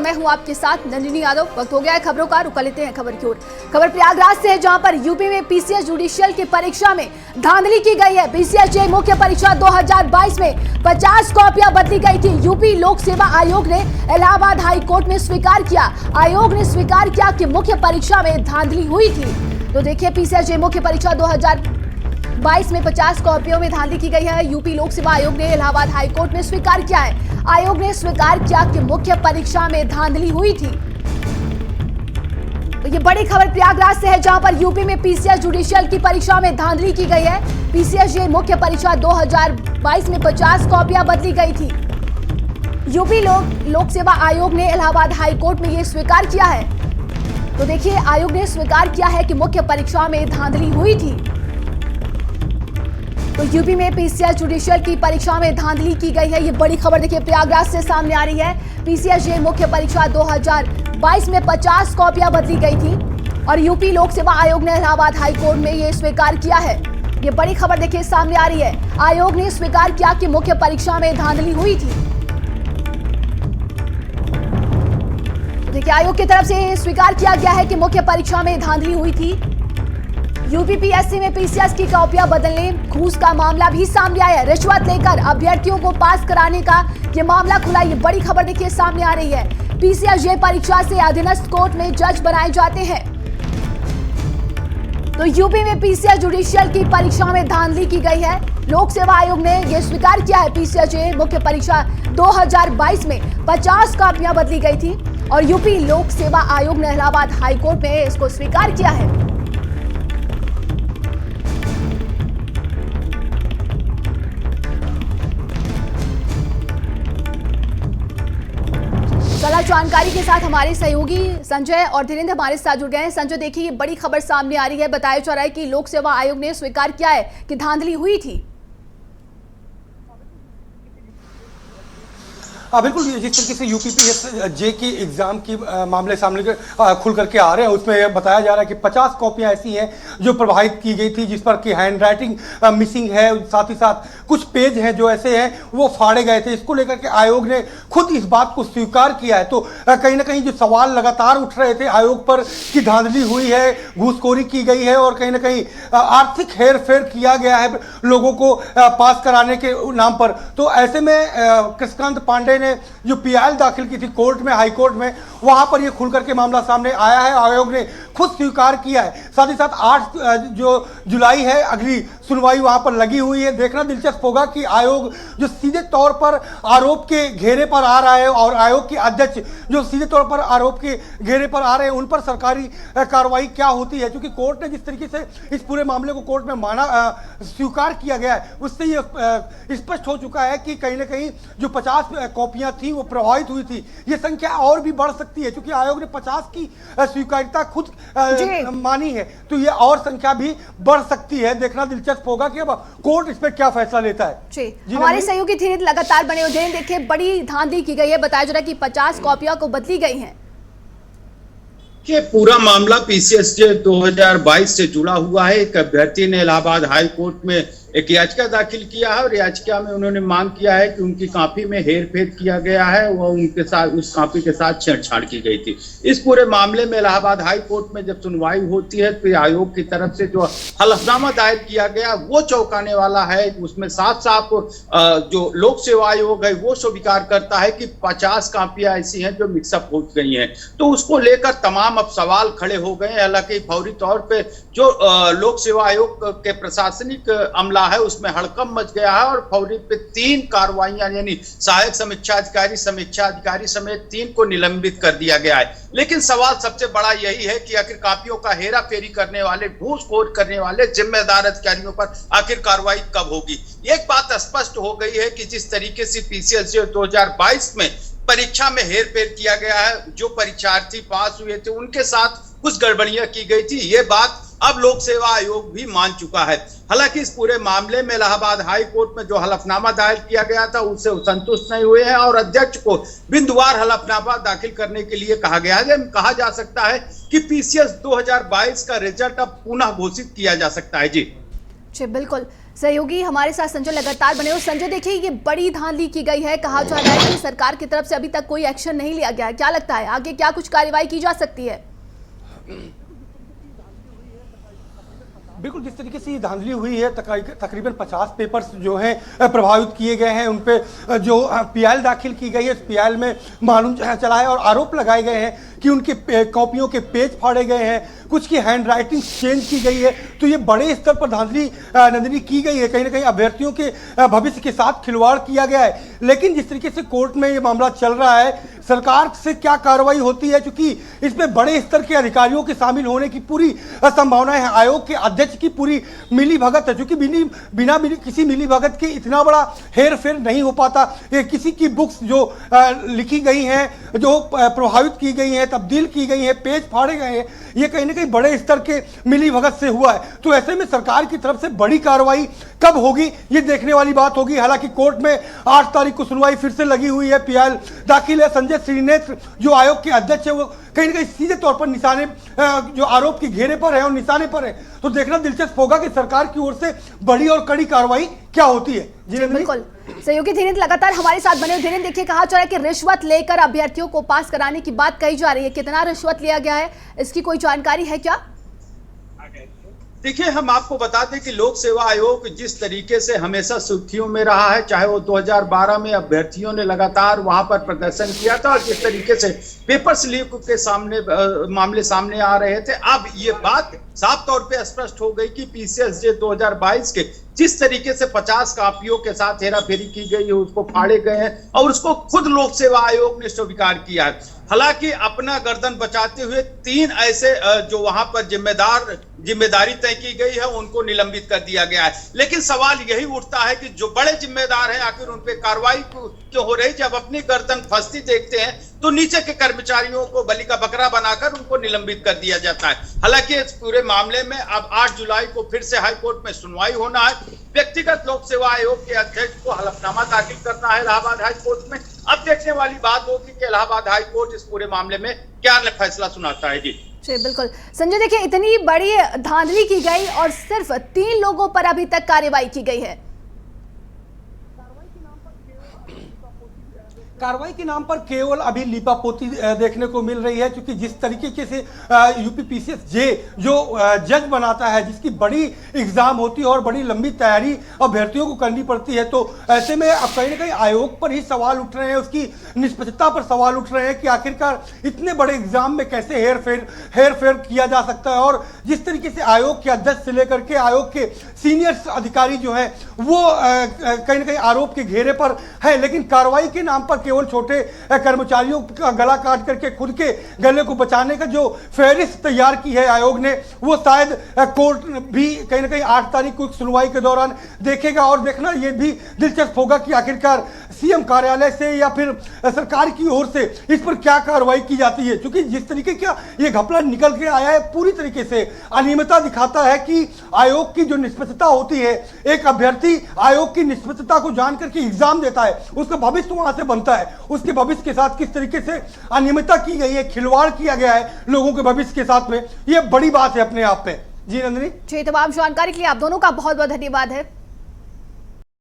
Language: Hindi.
मैं हूं आपके साथ नंदिनी यादव। वक्त हो गया है खबरों का, रुका लेते हैं खबर की ओर। खबर प्रयागराज से है, जहां पर यूपी में पीसीएस जुडिशियल की परीक्षा में धांधली की गई है। पीसीएस जे मुख्य परीक्षा 2022 में 50 कॉपियां बदली गई थी। यूपी लोक सेवा आयोग ने इलाहाबाद हाई कोर्ट में स्वीकार किया। आयोग ने स्वीकार किया कि मुख्य परीक्षा में धांधली हुई थी। तो देखिए, पीसीएस जे मुख्य परीक्षा 2022 में 50 कॉपियों में धांधली की गई है। यूपी लोक सेवा आयोग ने इलाहाबाद हाई कोर्ट में स्वीकार किया है। आयोग ने स्वीकार किया कि मुख्य परीक्षा में धांधली हुई थी। तो ये बड़ी खबर प्रयागराज से है, जहां पर यूपी में पीसीएस जुडिशियल की परीक्षा में धांधली की गई है। पीसीएस जे मुख्य परीक्षा 2022 में 50 कॉपियां बदली गई थी। यूपी लोक सेवा आयोग ने इलाहाबाद हाई कोर्ट में ये स्वीकार किया है। तो देखिए, आयोग ने स्वीकार किया है कि मुख्य परीक्षा में धांधली हुई थी। तो यूपी में पीसीएस जुडिशियल की परीक्षा में धांधली की गई है। ये बड़ी खबर देखिए प्रयागराज से सामने आ रही है। पीसीएस जे मुख्य परीक्षा 2022 में 50 कॉपियां बदली गई थी और यूपी लोक सेवा आयोग ने इलाहाबाद हाई कोर्ट में ये स्वीकार किया है। ये बड़ी खबर देखिए सामने आ रही है। आयोग ने स्वीकार किया कि मुख्य परीक्षा में धांधली हुई थी। देखिए, आयोग की तरफ से स्वीकार किया गया है कि मुख्य परीक्षा में धांधली हुई थी। यूपीपीएससी में पीसीएस की कॉपियां बदलने, घूस का मामला भी सामने आया है। रिश्वत लेकर अभ्यर्थियों को पास कराने का ये मामला खुला। ये बड़ी खबर देखिए सामने आ रही है। पीसीएस जे परीक्षा से अधीनस्थ कोर्ट में जज बनाए जाते हैं। तो यूपी में पीसीएस जुडिशियल की परीक्षा में धांधली की गई है। लोक सेवा आयोग ने यह स्वीकार किया है। पीसीएस जे मुख्य परीक्षा 2022 में 50 कॉपियां बदली गई थी और यूपी लोक सेवा आयोग ने इलाहाबाद हाई कोर्ट में इसको स्वीकार किया है। जानकारी के साथ हमारे सहयोगी संजय और धीरेन्द्र हमारे साथ जुड़ गए हैं। संजय, देखिए, ये बड़ी खबर सामने आ रही है। बताया जा रहा है कि लोक सेवा आयोग ने स्वीकार किया है कि धांधली हुई थी। बिल्कुल, जिस तरीके से यूपीपीएससी जे की एग्जाम की मामले सामने खुल करके आ रहे हैं, उसमें बताया जा रहा है कि 50 कॉपियां ऐसी हैं जो प्रवाहित की गई थी, जिस पर कि हैंड राइटिंग मिसिंग है। साथ ही साथ कुछ पेज हैं जो ऐसे हैं वो फाड़े गए थे। इसको लेकर के आयोग ने खुद इस बात को स्वीकार किया है। तो कहीं ना कहीं जो सवाल लगातार उठ रहे थे आयोग पर कि धांधली हुई है, घूसखोरी की गई है और कहीं ना कहीं आर्थिक हेर फेर किया गया है लोगों को पास कराने के नाम पर। तो ऐसे में कृष्णकांत पांडे ने जो पीआईएल दाखिल की थी कोर्ट में, हाई कोर्ट में, वहां पर यह खुल करके मामला सामने आया है। आयोग ने खुद स्वीकार किया है। साथ ही साथ 8 जो जुलाई है अगली सुनवाई वहां पर लगी हुई है। देखना दिलचस्प होगा कि आयोग जो सीधे तौर पर आरोप के घेरे पर आ रहा है और आयोग के अध्यक्ष जो सीधे तौर पर आरोप के घेरे पर आ रहे हैं, उन पर सरकारी कार्रवाई क्या होती है। क्योंकि कोर्ट ने जिस तरीके से इस पूरे मामले को कोर्ट में माना, स्वीकार किया गया है, उससे ये स्पष्ट हो चुका है कि कहीं ना कहीं जो 50 कॉपियां थी वो प्रभावित हुई थी। ये संख्या और भी बढ़ सकती है क्योंकि आयोग ने 50 की स्वीकार्यता खुद मानी है, तो ये और संख्या भी बढ़ सकती है। देखना दिलचस्प होगा कि अब कोर्ट इस पर क्या फैसला लेता है। जी, हमारे सहयोगी धीरे लगातार बने हुए हैं। देखिए, बड़ी धांधली की गई है। बताया जा रहा है कि 50 कॉपियां को बदली गई हैं। कि पूरा मामला पीसीएस जे 2022 से जुड़ा हुआ है। एक अभ्यर्थी ने इलाहाबाद हाई कोर्ट में एक याचिका दाखिल किया है और याचिका में उन्होंने मांग किया है कि उनकी कॉपी में हेरफेर किया गया है, वह उनके साथ उस कॉपी के साथ छेड़छाड़ की गई थी। इस पूरे मामले में इलाहाबाद हाई कोर्ट में जब सुनवाई होती है तो आयोग की तरफ से जो हलफनामा दायर किया गया वो चौंकाने वाला है। उसमें साफ साफ जो लोक सेवा आयोग है वो स्वीकार करता है कि 50 कॉपियां ऐसी हैं जो मिक्सअप हो गई हैं। तो उसको लेकर तमाम अब सवाल खड़े हो गए हैं। हालांकि फौरी तौर पर जो लोक सेवा आयोग के प्रशासनिक अमला है उसमें हड़कंप मच गया है और फौरी पे 3 कार्रवाइयां यानी सहायक समीक्षा अधिकारी समेत 3 को निलंबित कर दिया गया है। लेकिन सवाल सबसे बड़ा यही है कि आखिर कॉपियों का हेरा फेरी करने वाले, घूसखोर करने वाले जिम्मेदार अधिकारियों पर आखिर कार्रवाई कब होगी। एक बात स्पष्ट हो गई है कि जिस तरीके से पीसीएस 2022 में परीक्षा में हेरफेर किया गया है, जो परीक्षार्थी पास हुए थे उनके साथ कुछ गड़बड़ियां की गई थी, ये बात अब लोक सेवा आयोग भी मान चुका है। हालांकि इस पूरे मामले में इलाहाबाद हाई कोर्ट में जो हलफनामा दायर किया गया था उससे संतुष्ट नहीं हुए हैं और अध्यक्ष को बिंदुवार हलफनामा दाखिल करने के लिए कहा गया है। कहा जा सकता है कि पीसीएस 2022 का रिजल्ट अब पुनः घोषित किया जा सकता है। जी बिल्कुल। सहयोगी हमारे साथ संजय लगातार बने हो। संजय, देखिए ये बड़ी धांधली की गई है, कहा जा रहा है कि सरकार की तरफ से अभी तक कोई एक्शन नहीं लिया गया है। क्या लगता है आगे क्या कुछ कार्रवाई की जा सकती है? बिल्कुल, जिस तरीके से ये धांधली हुई है, तकरीबन 50 पेपर्स जो हैं प्रभावित किए गए हैं, उन पे जो पीआईएल दाखिल की गई है, पीआईएल में मालूम चला है और आरोप लगाए गए हैं कि उनके कॉपियों के पेज फाड़े गए हैं, कुछ की हैंड राइटिंग चेंज की गई है। तो ये बड़े स्तर पर धांधली नंदनी की गई है, कहीं ना कहीं अभ्यर्थियों के भविष्य के साथ खिलवाड़ किया गया है। लेकिन जिस तरीके से कोर्ट में ये मामला चल रहा है, सरकार से क्या कार्रवाई होती है, क्योंकि इसमें बड़े स्तर के अधिकारियों के शामिल होने की पूरी संभावना है। आयोग के अध्यक्ष की पूरी मिली भगत है, क्योंकि बिना किसी मिली भगत के इतना बड़ा हेर फेर नहीं हो पाता। किसी की बुक्स जो लिखी गई हैं, जो प्रभावित की गई हैं, तब्दील की गई हैं, पेज फाड़े गए हैं, ये कहीं ना कहीं बड़े स्तर के मिली भगत से हुआ है। तो ऐसे में सरकार की तरफ से बड़ी कार्रवाई कब होगी, ये देखने वाली बात होगी। हालांकि कोर्ट में 8 तारीख को सुनवाई फिर से लगी हुई है, पीआईएल दाखिल है। संजय श्रीनेत्र जो आयोग के अध्यक्ष है, वो कहीं ना कहीं सीधे तौर पर निशाने जो आरोप के घेरे पर है और निशाने पर है। तो देखना दिलचस्प होगा कि सरकार की ओर से बड़ी और कड़ी कार्रवाई क्या होती है। जी बिल्कुल, सहयोगी धीरेन्द्र लगातार हमारे साथ बने हुए। धीरेन्द्र, देखिए कहा जा रहा है कि रिश्वत लेकर अभ्यर्थियों को पास कराने की बात कही जा रही है। कितना रिश्वत लिया गया है, इसकी कोई जानकारी है क्या? देखिए, हम आपको बता दें कि लोक सेवा आयोग जिस तरीके से हमेशा सुर्खियों में रहा है, चाहे वो 2012 में अभ्यर्थियों ने लगातार वहां पर प्रदर्शन किया था और जिस तरीके से पेपर्स लीक के मामले सामने आ रहे थे, अब ये बात साफ तौर पे स्पष्ट हो गई कि पीसीएसजे 2022 के जिस तरीके से 50 कापियों के साथ हेराफेरी की गई है, उसको फाड़े गए हैं और उसको खुद लोक सेवा आयोग ने स्वीकार किया है। हालांकि अपना गर्दन बचाते हुए 3 ऐसे जो वहां पर जिम्मेदारी तय की गई है, उनको निलंबित कर दिया गया है। लेकिन सवाल यही उठता है कि जो बड़े जिम्मेदार हैं, आखिर उन पे कार्रवाई क्यों हो रही? जब अपनी गर्दन फंसती देखते हैं तो नीचे के कर्मचारियों को बलि का बकरा बनाकर उनको निलंबित कर दिया जाता है। हालांकि इस पूरे मामले में अब 8 जुलाई को फिर से हाईकोर्ट में सुनवाई होना है। व्यक्तिगत लोक सेवा आयोग के अध्यक्ष को हलफनामा दाखिल करना है इलाहाबाद हाईकोर्ट में। अब देखने वाली बात होगी कि इलाहाबाद हाईकोर्ट इस पूरे मामले में क्या फैसला सुनाता है। जी बिल्कुल संजय, देखिए इतनी बड़ी धांधली की गई और सिर्फ 3 लोगों पर अभी तक कार्रवाई की गई है। कार्रवाई के नाम पर केवल अभी लीपापोती देखने को मिल रही है, क्योंकि जिस तरीके से यूपी पीसीएसजे जो जज बनाता है, जिसकी बड़ी एग्जाम होती है और बड़ी लंबी तैयारी अभ्यर्थियों को करनी पड़ती है, तो ऐसे में अब कहीं ना कहीं आयोग पर ही सवाल उठ रहे हैं, उसकी निष्पक्षता पर सवाल उठ रहे हैं कि आखिरकार इतने बड़े एग्जाम में कैसे हेर फेर किया जा सकता है। और जिस तरीके से आयोग के अध्यक्ष से लेकर के आयोग के सीनियर अधिकारी जो है वो कहीं ना कहीं आरोप के घेरे पर है, लेकिन कार्रवाई के नाम पर केवल छोटे कर्मचारियों का गला काट करके खुद के गले को बचाने का जो फहरिस्त तैयार की है आयोग ने, वो शायद कोर्ट भी कहीं ना कहीं 8 तारीख को सुनवाई के दौरान देखेगा। और देखना ये भी दिलचस्प होगा कि आखिरकार सीएम कार्यालय से या फिर सरकार की ओर से इस पर क्या कार्रवाई की जाती है, क्योंकि जिस तरीके का ये घपला निकल के आया है, पूरी तरीके से अनियमितता दिखाता है कि आयोग की जो निष्पक्षता होती है, एक अभ्यर्थी आयोग की निष्पक्षता को जान करके एग्जाम देता है, उसका भविष्य वहां से बनता है, उसके भविष्य के साथ किस तरीके से अनियमितता की गई है, खिलवाड़ किया गया है लोगों के भविष्य के साथ में, यह बड़ी बात है अपने आप में। जी नंदिनी, जी तमाम जानकारी के लिए आप दोनों का बहुत बहुत धन्यवाद है।